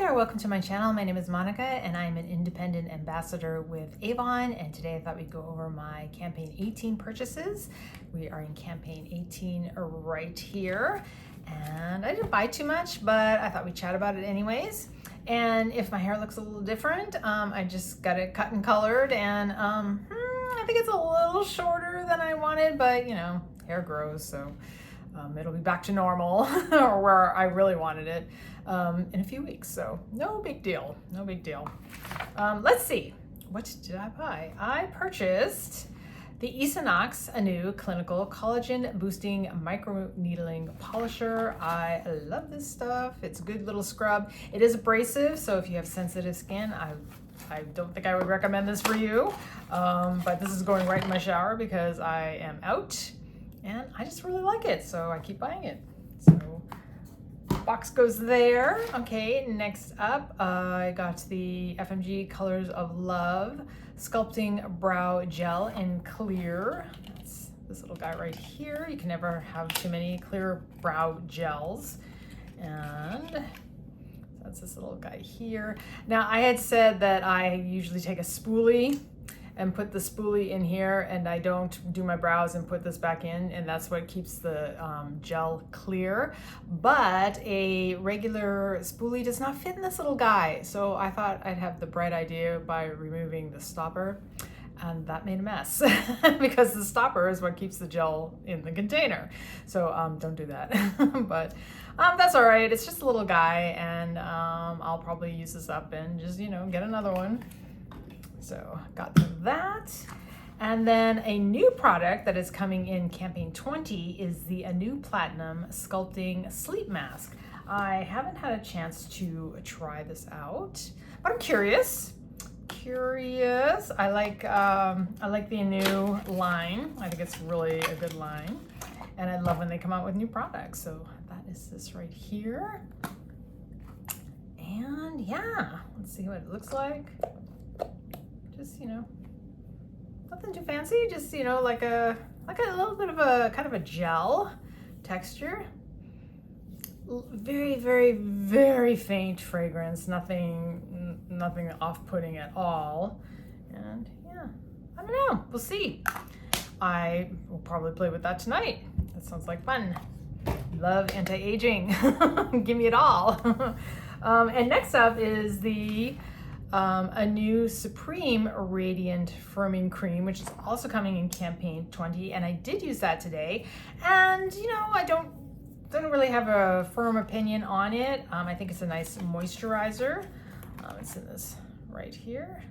there, welcome to my channel. My name is Monica and I'm an independent ambassador with Avon, and today I thought we'd go over my campaign 18 purchases. We are in campaign 18 right here, and I didn't buy too much, but I thought we'd chat about it anyways. And if my hair looks a little different, I just got it cut and colored, and I think it's a little shorter than I wanted, but you know, hair grows, so it'll be back to normal or where I really wanted it in a few weeks, so no big deal, no big deal. Let's see, what did I buy? I purchased the Knox Anew Clinical Collagen Boosting Microneedling Polisher. I love this stuff. It's a good little scrub. It is abrasive, so if you have sensitive skin, I don't think I would recommend this for you, but this is going right in my shower because I am out and I just really like it, so I keep buying it. So box goes there. Okay, next up, I got the FMG Colors of Love Sculpting Brow Gel in Clear. That's this little guy right here. You can never have too many clear brow gels. And that's this little guy here. Now, I had said that I usually take a spoolie and put the spoolie in here, and I don't do my brows and put this back in, and that's what keeps the gel clear. But a regular spoolie does not fit in this little guy, so I thought I'd have the bright idea by removing the stopper, and that made a mess because the stopper is what keeps the gel in the container. So don't do that. But that's all right. It's just a little guy, and I'll probably use this up and just, you know, get another one. So got that. And then a new product that is coming in campaign 20 is the Anew Platinum Sculpting Sleep Mask. I haven't had a chance to try this out, but I'm curious. I like the Anew line. I think it's really a good line, and I love when they come out with new products. So that is this right here. And yeah, let's see what it looks like. Just, you know, nothing too fancy, just, you know, like a little bit of a kind of a gel texture. Very, very, very faint fragrance, nothing off-putting at all. And yeah, I don't know, we'll see. I will probably play with that tonight. That sounds like fun. Love anti-aging. Give me it all. And next up is the Anew Supreme Radiant Firming Cream, which is also coming in campaign 20, and I did use that today. And you know, I don't really have a firm opinion on it. I think it's a nice moisturizer. It's in this right here,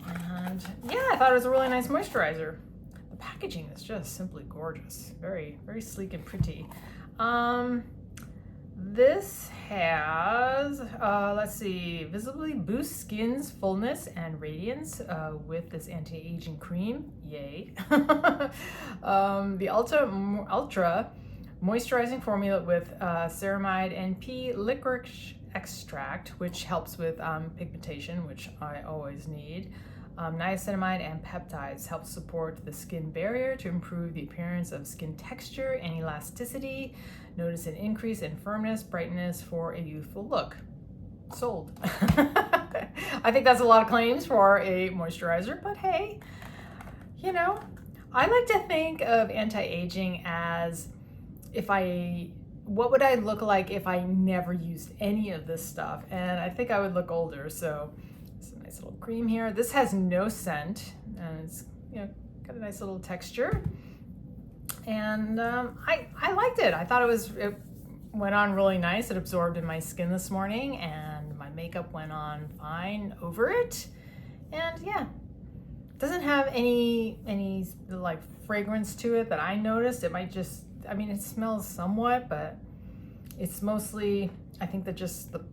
and yeah, I thought it was a really nice moisturizer. The packaging is just simply gorgeous, very, very sleek and pretty. This has, let's see, visibly boosts skin's fullness and radiance with this anti-aging cream. Yay. The Ultra moisturizing formula with ceramide and b.clinicx extract, which helps with pigmentation, which I always need. Niacinamide and peptides help support the skin barrier to improve the appearance of skin texture and elasticity. Notice an increase in firmness, brightness for a youthful look. Sold. I think that's a lot of claims for a moisturizer, but hey, you know, I like to think of anti-aging as what would I look like if I never used any of this stuff? And I think I would look older, so it's a nice little cream here. This has no scent, and it's, you know, got a nice little texture. And I liked it. I thought it went on really nice. It absorbed in my skin this morning, and my makeup went on fine over it. And yeah, it doesn't have any like fragrance to it that I noticed. It might just, I mean, it smells somewhat, but it's mostly, I think, that just the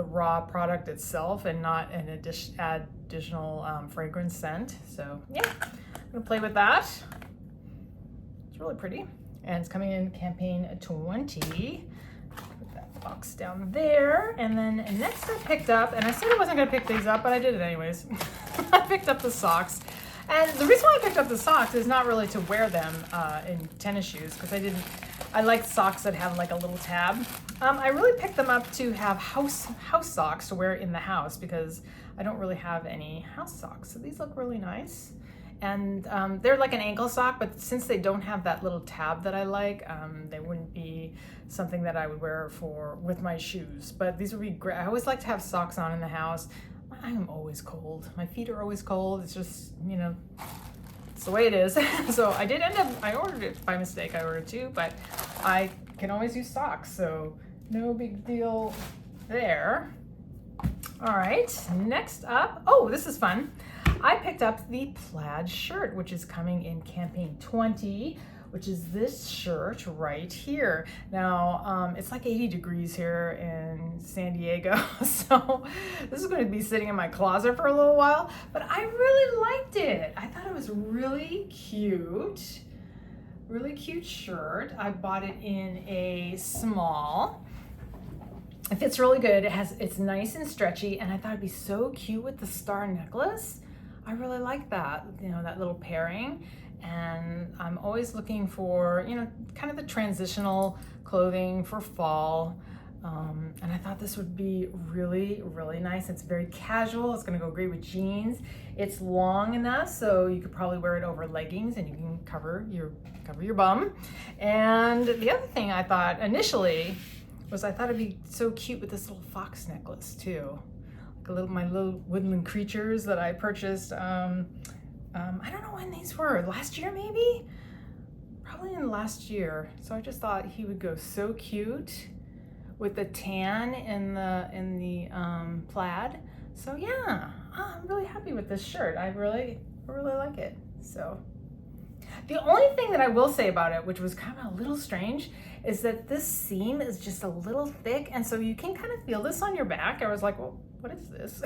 raw product itself, and not an additional fragrance scent. So yeah, I'm gonna play with that. It's really pretty, and it's coming in campaign 20. Put that box down there, and then next I picked up, and I said I wasn't gonna pick these up, but I did it anyways. I picked up the socks. And the reason why I picked up the socks is not really to wear them in tennis shoes, because I like socks that have like a little tab I really picked them up to have house socks to wear in the house because I don't really have any house socks. So these look really nice. And they're like an ankle sock, but since they don't have that little tab that I like, they wouldn't be something that I would wear with my shoes. But these would be great. I always like to have socks on in the house. I am always cold. My feet are always cold. It's just, you know, it's the way it is. So I did end up, I ordered it by mistake. I ordered two, but I can always use socks. So no big deal there. All right, next up, oh, this is fun. I picked up the Plaid Shirt, which is coming in campaign 20, which is this shirt right here. Now, it's like 80 degrees here in San Diego, so this is going to be sitting in my closet for a little while, but I really liked it. I thought it was really cute shirt. I bought it in a small. It fits really good. It's nice and stretchy, and I thought it'd be so cute with the star necklace. I really like that, you know, that little pairing. And I'm always looking for, you know, kind of the transitional clothing for fall. And I thought this would be really, really nice. It's very casual. It's gonna go great with jeans. It's long enough so you could probably wear it over leggings and you can cover your bum. And the other thing I thought initially was I thought it'd be so cute with this little fox necklace too. My little woodland creatures that I purchased. I don't know when these were. Last year maybe? Probably in last year. So I just thought he would go so cute with the tan in the plaid. So yeah, I'm really happy with this shirt. I really like it. So the only thing that I will say about it, which was kind of a little strange, is that this seam is just a little thick, and so you can kind of feel this on your back. I was like, well, what is this?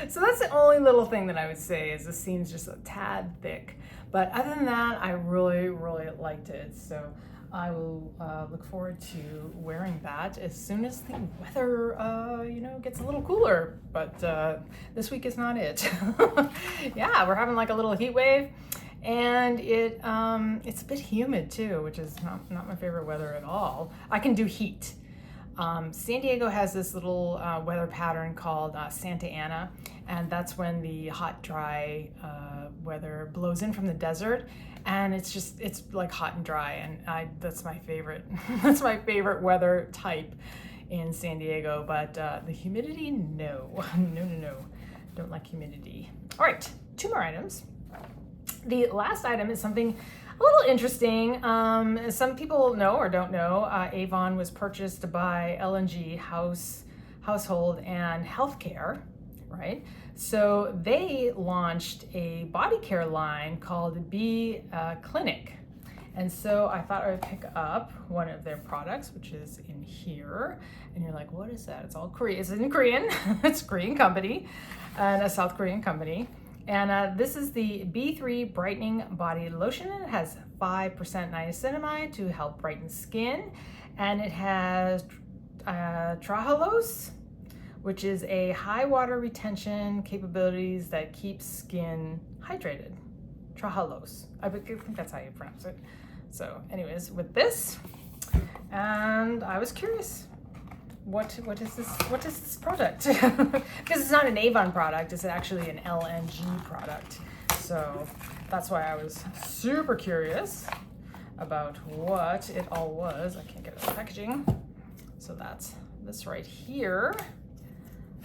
So that's the only little thing that I would say is the seam's just a tad thick. But other than that, I really liked it. So I will look forward to wearing that as soon as the weather, you know, gets a little cooler. But this week is not it. Yeah, we're having like a little heat wave. And it's a bit humid too, which is not my favorite weather at all. I can do heat. San Diego has this little weather pattern called Santa Ana, and that's when the hot, dry weather blows in from the desert, and it's like hot and dry, and that's my favorite. That's my favorite weather type in San Diego. But the humidity, no, don't like humidity. All right, 2 more items. The last item is something a little interesting. Some people know or don't know, Avon was purchased by L&G, Household and Healthcare, right? So they launched a body care line called b.clinicx. And so I thought I would pick up one of their products, which is in here. And you're like, what is that? It's all Korean. It's in Korean. It's a Korean company and a South Korean company. And this is the B3 Brightening Body Lotion. It has 5% niacinamide to help brighten skin. And it has Trahalose, which is a high water retention capabilities that keeps skin hydrated. Trahalose. I think that's how you pronounce it. So anyways, with this, and I was curious, what is this product? Because it's not an Avon product, it's actually an L&G product. So that's why I was super curious about what it all was. I can't get it out of packaging. So that's this right here.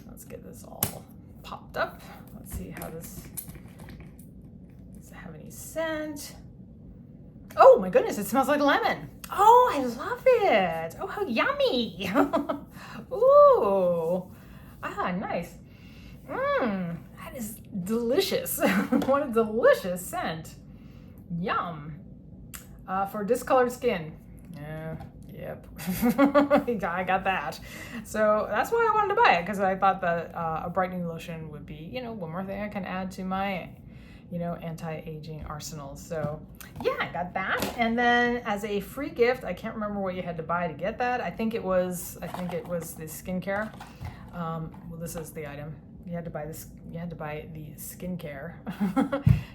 Let's get this all popped up. Let's see how this, does it have any scent? Oh my goodness, it smells like lemon. Oh, I love it. Oh, how yummy. Ooh, nice. That is delicious. What a delicious scent. Yum. For discolored skin. Yep. I got that. So that's why I wanted to buy it, because I thought that a brightening lotion would be, you know, one more thing I can add to my, you know, anti-aging arsenal. So yeah, I got that. And then as a free gift, I can't remember what you had to buy to get that. I think it was the skincare. Well, this is the item. You had to buy this. You had to buy the skincare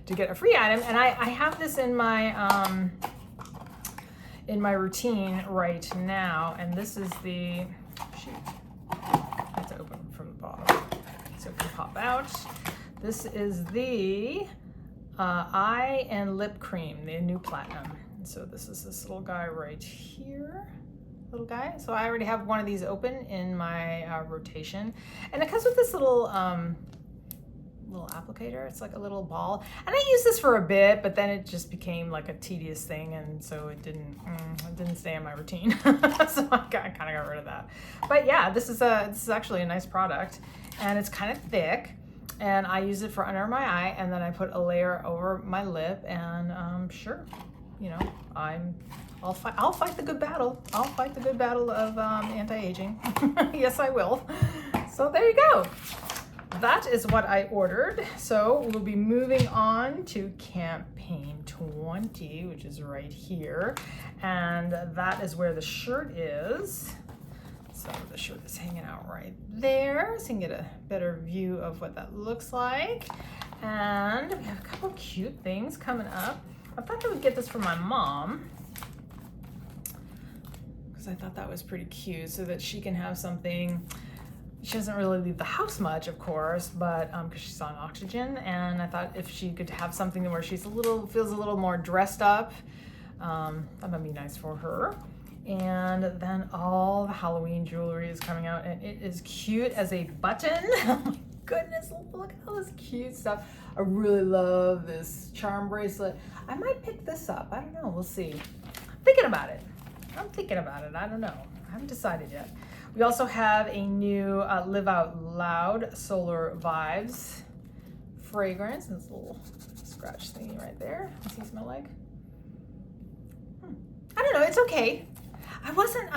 to get a free item. And I have this in my in my routine right now, and this is the, shoot, I have to open from the bottom so it can pop out. This is the eye and lip cream, the Anew Platinum. So this is this little guy right here. Little guy. So I already have one of these open in my rotation, and it comes with this little little applicator. It's like a little ball, and I used this for a bit, but then it just became like a tedious thing, and so it didn't stay in my routine. So I kind of got rid of that. But yeah, this is actually a nice product, and it's kind of thick, and I use it for under my eye, and then I put a layer over my lip, and sure, you know, I'll fight the good battle. I'll fight the good battle of anti-aging. Yes, I will. So there you go. That is what I ordered. So we'll be moving on to campaign 20, which is right here. And that is where the shirt is. So the shirt is hanging out right there. So you can get a better view of what that looks like. And we have a couple cute things coming up. I thought I would get this for my mom, I thought that was pretty cute, so that she can have something. She doesn't really leave the house much, of course, but because she's on oxygen, and I thought if she could have something where she's feels a little more dressed up, that would be nice for her. And then all the Halloween jewelry is coming out, and it is cute as a button. Oh my goodness, look at all this cute stuff. I really love this charm bracelet. I might pick this up. I don't know. We'll see. I'm thinking about it. I don't know. I haven't decided yet. We also have a new Live Out Loud Solar Vibes fragrance. This little scratch thingy right there. What's he smell like? I don't know. It's okay. I'm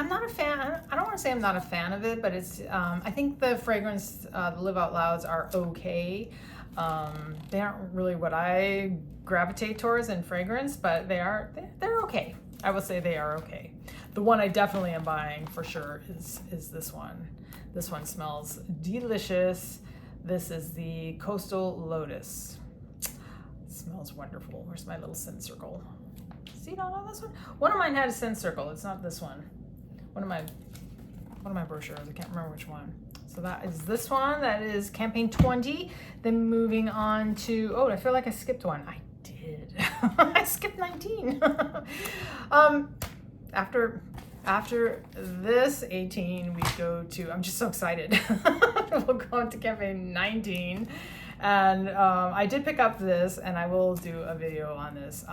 not a fan. I don't want to say I'm not a fan of it, but it's, I think the fragrance, the Live Out Louds are okay. They aren't really what I gravitate towards in fragrance, but they're okay. I will say they are okay. The one I definitely am buying for sure is this one. This one smells delicious. This is the Coastal Lotus. It smells wonderful. Where's my little scent circle? See, not on this one? One of mine had a scent circle. It's not this one. One of my brochures. I can't remember which one. So that is this one. That is campaign 20. Then moving on to, oh, I feel like I skipped one. I did. I skipped 19. After this 18, we go to, I'm just so excited. We'll go into campaign 19. And I did pick up this, and I will do a video on this.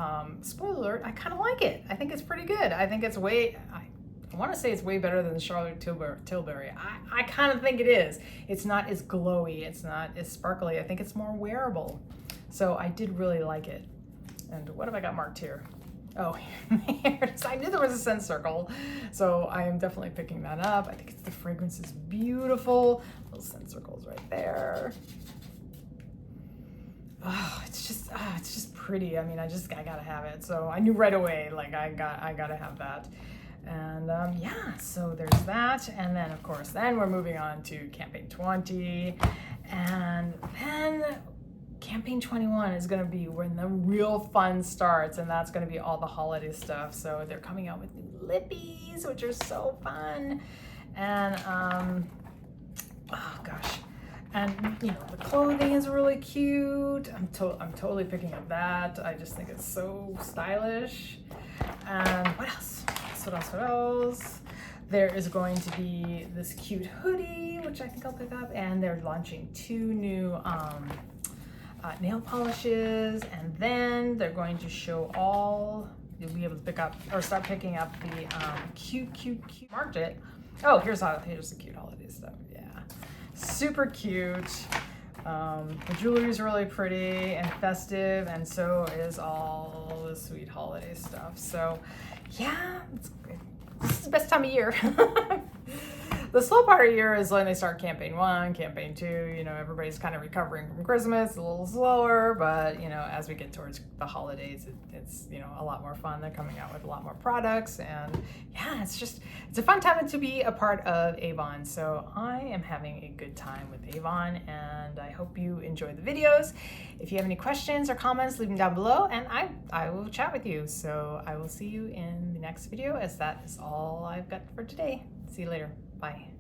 Spoiler alert, I kind of like it. I think it's pretty good. I think it's I want to say it's way better than the Charlotte Tilbury. I kind of think it is. It's not as glowy. It's not as sparkly. I think it's more wearable. So I did really like it. And what have I got marked here? Oh, here it is. I knew there was a scent circle. So I am definitely picking that up. I think the fragrance is beautiful. Little scent circles right there. Oh, it's just pretty. I mean, I gotta have it. So I knew right away, like I gotta have that. And yeah, so there's that. And then of course, then we're moving on to campaign 20, and then campaign 21 is going to be when the real fun starts, and that's going to be all the holiday stuff. So they're coming out with new lippies, which are so fun. And oh gosh, and you know, the clothing is really cute. I'm totally picking up that. I just think it's so stylish. And what else? What else? There is going to be this cute hoodie, which I think I'll pick up, and they're launching 2 new nail polishes, and then they're going to show all, you'll be able to pick up or start picking up the cute marked it. Oh, here's the cute holiday stuff. Yeah, super cute. The jewelry is really pretty and festive, and so is all the sweet holiday stuff. So yeah, this is the best time of year. the slow part of the year is when they start campaign 1, campaign 2, you know, everybody's kind of recovering from Christmas, a little slower, but you know, as we get towards the holidays, it's, you know, a lot more fun. They're coming out with a lot more products, and yeah, it's a fun time to be a part of Avon. So I am having a good time with Avon, and I hope you enjoy the videos. If you have any questions or comments, leave them down below, and I will chat with you. So I will see you in the next video, as that is all I've got for today. See you later. Bye.